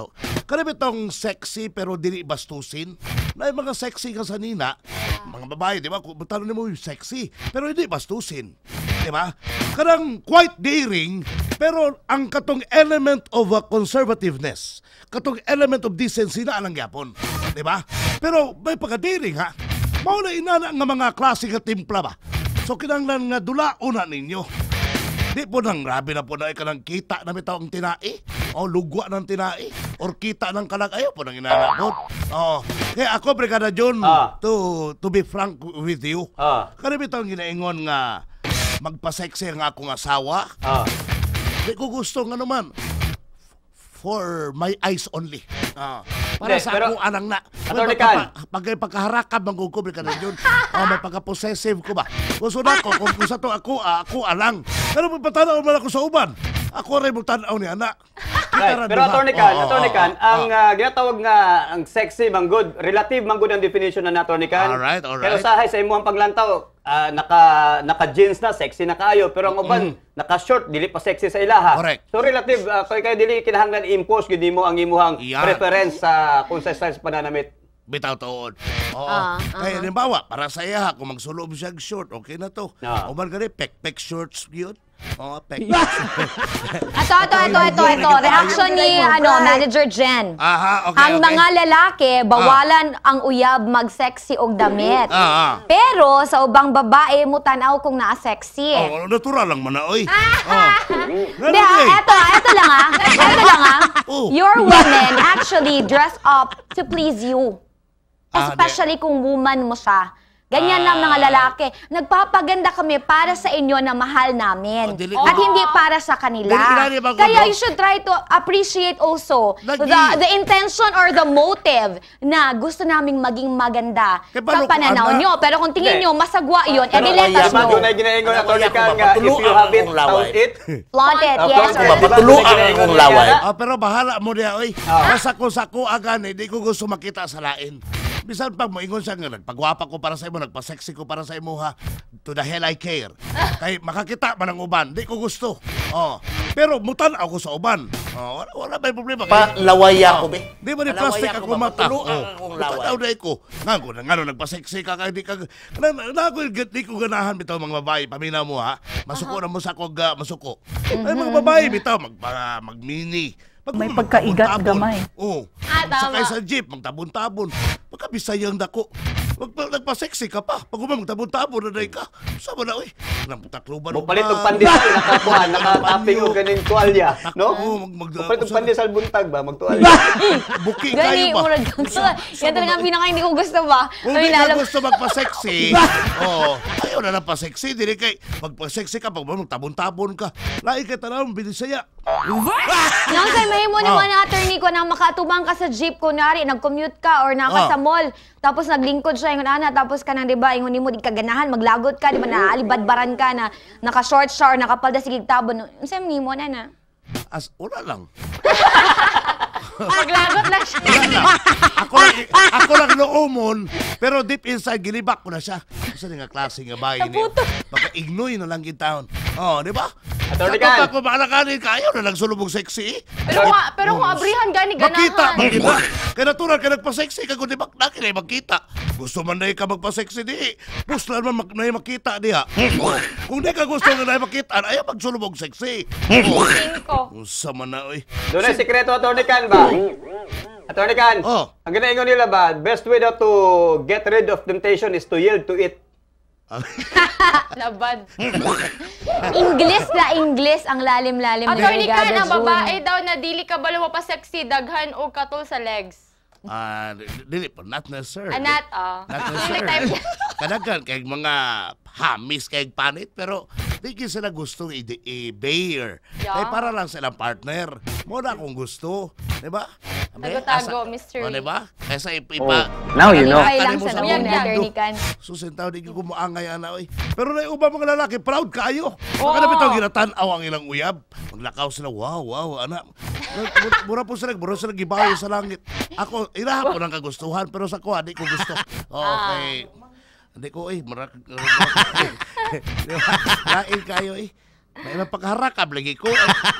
Karami itong sexy pero dili bastusin. Na mga sexy ka sa nina, mga babae, di ba? Kung tanong mo yung sexy, pero hindi bastusin. Di ba? Karang quite daring, pero ang katong element of conservativeness, katong element of decency na alang yapon. Di ba? Pero may pagka-daring ha. Mauna inana nga mga klaseng timpla ba? So kinanglan nga dulaon na ninyo. Di po nang grabe na po na ikanang kita na bitaw ang tinai o lugwa ng tinai or kita ng kalag ayaw po nang inanapot. Kaya ako Brigada John to be frank with you. Kaya bitaw ang ginaingon nga magpa-sexy ang akong asawa. Di ko gusto nga naman for my eyes only. Para sa akong anang na. Pagkaharakab ng kukubil ka na yun. May pagka-possessive ko ba? Gusto na ko, kung gusto to ako alang. Pero magpatanaw mo ako sa uban. Ako rin magtanaw ni anak. Pero Atty. Can, ang ginatawag nga ang sexy manggod, relative manggod ang definition na Atty. Can. Alright. Pero sa imo ang paglantaw, naka-jeans na, sexy na kaayo. Pero ang uban, naka-short, dili pa sexy sa ilaha. Correct. So relative, kaya dili kinahanglan i-impose, gudi mo ang imuhang preference sa kung sa style sa pananamit. Bitaw toon. Kaya halimbawa, para sa iya, kung magsulob siya short, okay na to. Uban ka rin, pek-pek shorts yun. Pek. Ito. Reaction ni Manager Jen. Okay. Ang mga lalaki, bawalan ang uyab mag-sexy og damit. Pero sa ubang babae mo tanaw kung naa-sexy. Natural lang man na, oy. Ito lang Your women actually dress up to please you. Especially kung woman mo siya. Ganyan lang mga lalaki. Nagpapaganda kami para sa inyo na mahal namin. At hindi para sa kanila. Kaya you should try to appreciate also the intention or the motive na gusto naming maging maganda sa pananaw nyo. Pero kung tingin nyo masagwa yun, edi let us know. Doon ay ginaingon na Atty. Can nga, if you have it, flaunt it. Flaunt it, yes. Mapatuluan akong laway. Pero bahala mo niya, oy. Masako-sako agan, hindi ko gusto makita sa lain. Bisan pag moingon siya nga, nagpagwapa ko para sa imo, nagpa-sexy ko para sa imo ha. To the hell I care. Kay makakita man ang uban, di ko gusto. Pero mutan ako sa uban. Wala ba yung problema? Laway ako, be. Di ba ni plastic ako mata? Mutataw na ako. Nga nagpa-sexy ka, di ka... Di ko ganahan bitaw mga babae. Paminaw mo ha. Masuko na mo sa kog masuko. Ay mga babae bitaw, mag-mini. May pagkaigat gamay. Sakay sa jeep, magtabon-tabon. Pagkabisayang dako. Nagpa-sexy ka pa. Pag magtabon-tabon na ka. Sama na, oy. Takluban. Mupalit og pandesal, nakapuan, nakataping og ganin tuwalya. No? Mupalit og pandesal buntag ba? Magtuwalya. Buki kayo ba? Yan talaga ang pinaka hindi ko gusto ba? Kung hindi ka gusto magpa-sexy, ayaw na pa-sexy. Dili kay, magpa-sexy ka, pag magtabon-tabon ka. Lai ka tanawang binisaya. Nang say mahimo naman attorney ko na makatubang ka sa jeep kunwari nag-commute ka or naka sa mall tapos naglingkod siya ingon ana tapos ka nang di ba ingon nimo di ka ganahan maglagot ka di ba naalibadbaran ka na naka short short nakapalda sigig tabon unsay nimo na wala lang. Maglagot lang siya. Ako lang noomon, pero deep inside, ginibak ko na siya. Kasi nga klase nga bahay niya. Baka ignoy na lang gitaon. Di ba? Atty. Can. Ako makakanin ka, ayaw na nagsulubong sexy. Pero kung abrihan gani ganahan. Makita. Kaya natural ka nagpa-sexy ka, kung di ba, laki na magkita. Gusto man na ka magpa-sexy, di. Gusto man na makita, di ha. Kung di ka gusto na makita, ayaw magsulubong sexy. Gusto man na, oy. Doon ay sikreto, Atty. Can ba? Atty. Can, ang ginaingon nila ba, best way daw to get rid of temptation is to yield to it. Labad. English ang lalim-lalim. Atty. Can, ang babae daw na dili ka balo mo pa sexy, daghan o katol sa legs. Dili po, not necessarily. Not necessarily. Kadagan kay mga hamis kay panit, pero di sila gustong i-bear. Kaya para lang silang partner. Mo na akong gusto. Diba? Tago-tago, mystery. O, diba? Kaysa now you know. Ay lang sa naman attorney kan. Susintaw, di ko kumuangay, ana, oy. Pero na uba mga lalaki, proud kayo. Baka na bitaw ginatanaw ang ilang uyab. Maglakaw sila, wow, ana. Mura po sila, gibayo sa langit. Ako, ilaha ko ng kagustuhan, pero sa kuha, di ko gusto. Okay. Hindi ko, lain kayo, May mapagharakab lagi ko.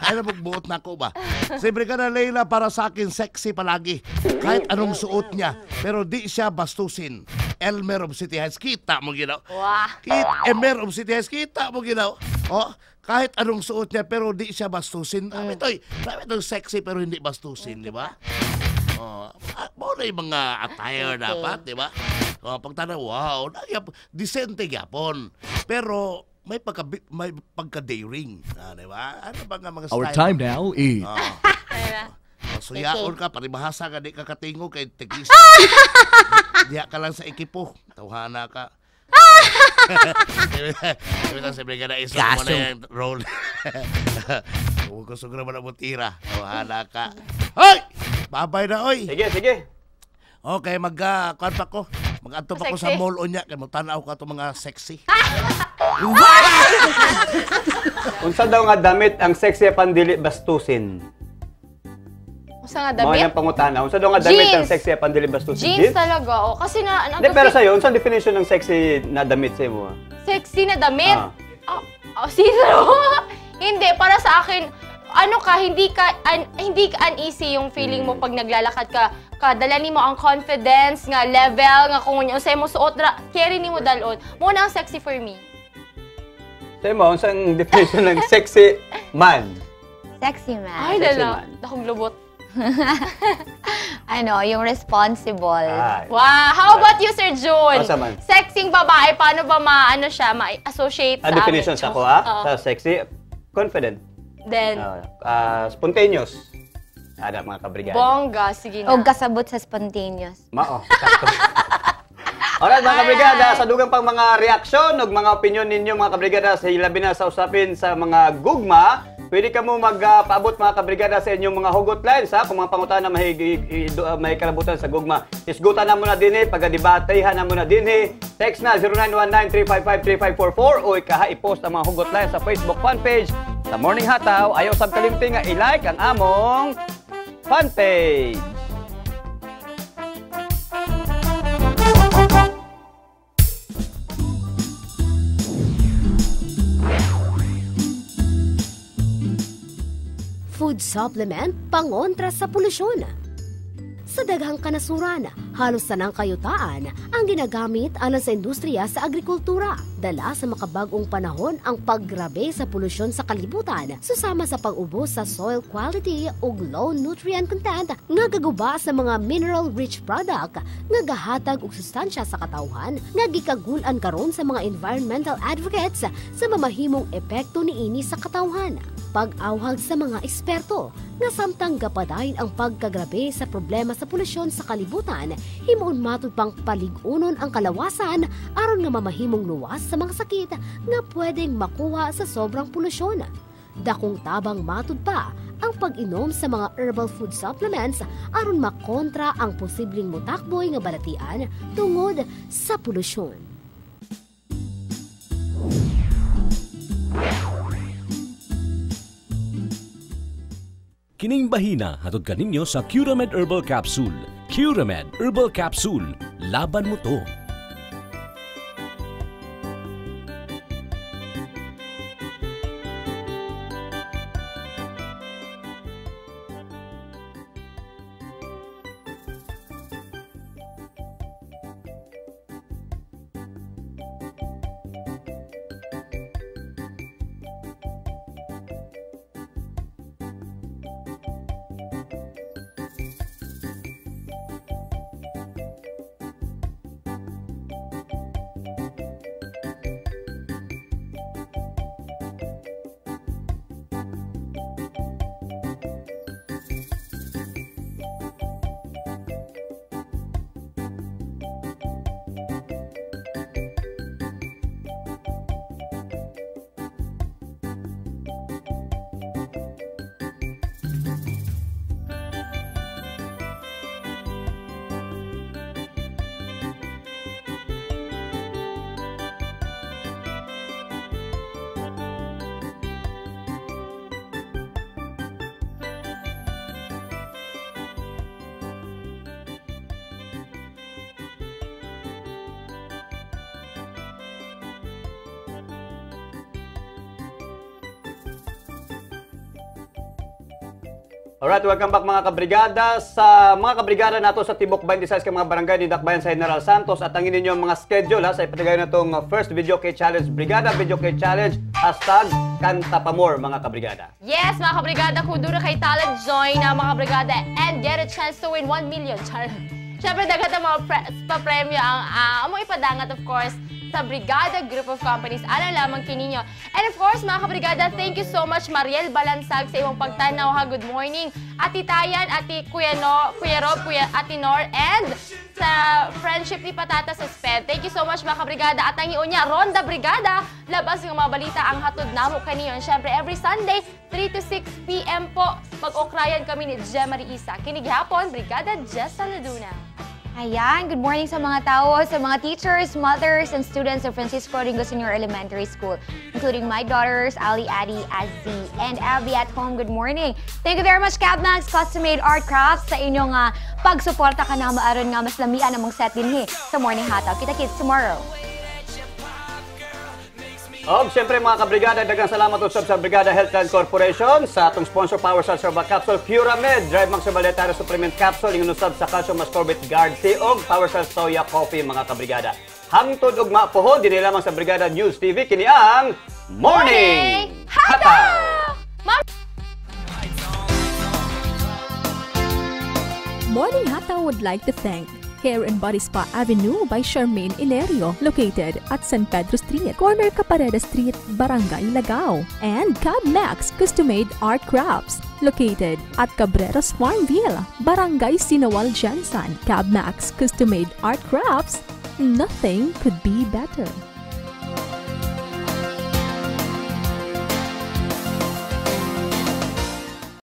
Ay, magbuot na ako ba? Siyempre ka na, Leila, para sa akin, sexy palagi. Kahit anong suot niya. Pero di siya bastusin. Elmer of City Heights, kita mo ginaw. Elmer of City Heights, kita mo ginaw. Kahit anong suot niya, pero di siya bastusin. Dami ito'y sexy, pero hindi bastusin, di ba? Muna yung mga attire dapat, di ba? Pagtanaw, wow, decente yapon. Pero, may pagka-daring. Di ba? Ano ba nga mga style? Our time now is... Suyaon ka, paribahasa ka, di ka katingo kay Tegis. Diya ka lang sa ekipo. Tawhana ka. Sabi ka na iso mo na yung role. Huwag ko sugra mo na mo tira. Tawhana ka. Hoy! Babay na, oy! Sige. Okay, mag-kuhan pa ko. Mag-anto pa ko sa mall o niya. Kaya magtanaw ka itong mga sexy. Unsa daw nga damit ang sexy pandili bastusin? Unsa nga damit? Mga pangutana. Unsa daw nga damit ang sexy pandili bastusin? Jeans talaga. Kasi na... pero sa'yo, unsa definition ng sexy na damit sa'yo mo? Sexy na damit? Sino? Hindi, para sa akin, hindi ka uneasy yung feeling mo pag naglalakad ka. Dala nimo ang confidence nga level nga kung unsay mo suot carry nimo dalon. Mo na ang sexy for me. Sa'yo mo, unsang definition ng sexy man? Sexy man. Ay, dala. Dakong lubot. Yung responsible. Wow! How about you, Sir June? Sexing babae, paano ba ma-associate sa definition sa ko, sa sexy, confident. Then? Spontaneous. Ada mga kabrigada. Bongga, sige na. O kasabot sa spontaneous. Alright mga kabrigada, sa dugang pang mga reaksyon o mga opinion ninyo mga kabrigada sa labi na sa usapin sa mga gugma, pwede ka mo magpaabot mga kabrigada sa inyong mga hugot lines kung mga pangutan na may kalabutan sa gugma. Isgutan na muna din pagadibatehan na muna din text na 0919-355-3544 o i-post ang mga hugot lines sa Facebook fanpage sa Morning Hataw. Ayaw sab kalimting nga i-like ang among fanpage. Food supplement pangontra sa polusyon. Sa daghang kanasuran, halos tanang kayutaan ang ginagamit alang sa industriya sa agrikultura. Dala sa makabagong panahon ang paggrabe sa polusyon sa kalibutan, susama sa pag-ubos sa soil quality ug low nutrient content nga gaguba sa mga mineral-rich product nga gahatag og sustansya sa katawhan nga gikagulan karon sa mga environmental advocates sa mamahimong epekto niini sa katawhan. Pag-awhag sa mga eksperto nga samtang gapadayon ang pagkagrabe sa problema sa polusyon sa kalibutan, himuon matud pang paligunon ang kalawasan aron nga mamahimong luwas sa mga sakit nga pwedeng makuha sa sobrang polusyon. Dakong tabang matud pa ang pag-inom sa mga herbal food supplements aron makontra ang posibleng mutakboy nga balatian tungod sa polusyon. Kining bahina hatod kaninyo sa Curamed Herbal Capsule. Curamed Herbal Capsule. Laban mo to. Alright, welcome back mga kabrigada sa mga kabrigada nato sa Tibok 26 ka mga barangay ni Dakbayan sa General Santos at ang ninyo mga schedule sa ipatagay na itong first Video K Challenge Brigada Video K Challenge #Kantapamor mga kabrigada. Yes, mga kabrigada, kung doon kay talent, join na mga kabrigada and get a chance to win 1 million. Siyempre, dagat ang mga pa-premyo ang among ipadangat, of course, sa Brigada Group of Companies. Alam lamang kininyo. And of course, mga kabrigada, thank you so much, Mariel Balansag, sa iyong pagtanaw ha. Good morning. Ati Tayan, Ati Kuya Rob, Ati Nor, and sa friendship ni Patata sa SPED. Thank you so much, mga kabrigada. At ang iyon niya, Ronda Brigada, labas yung mga balita ang hatod namo kaniyon. Siyempre, every Sunday, 3 to 6 p.m. po, mag-okrayan kami ni Gemma Isa. Kinighapon, Brigada Jessa Laduna. Ayan, good morning sa mga tao, sa mga teachers, mothers, and students of Francisco Ringo Senior Elementary School, including my daughters, Ali, Adi, Azzi, and Abby at home. Good morning. Thank you very much, Cabmax Custom-Made Art Crafts, sa inyong pagsuporta ka na maaron nga mas lamian namang set din sa Morning Hataw. Kita-kits tomorrow. Siyempre mga kabrigada, dagang salamat usab sa Brigada Healthline Corporation sa atong sponsor Power Cells Herbal Capsule, Curamed, Drive Max Balletary Supplement Capsule, ingon usab sa Calcium Ascorbate Guard C og Power Cells Soya Coffee mga kabrigada. Hangtod og maapuhon dinhi lamang sa Brigada News TV kini ang Morning Hataw. Morning Hataw would like to thank Hair and Body Spa Avenue by Charmaine Ilerio, located at San Pedro Street, corner Capareda Street, Barangay Lagao, and Cabmax Custom-Made Art Crafts, located at Cabreros Farmville, Barangay Sinawal, Jensan. Cabmax Custom-Made Art Crafts, nothing could be better.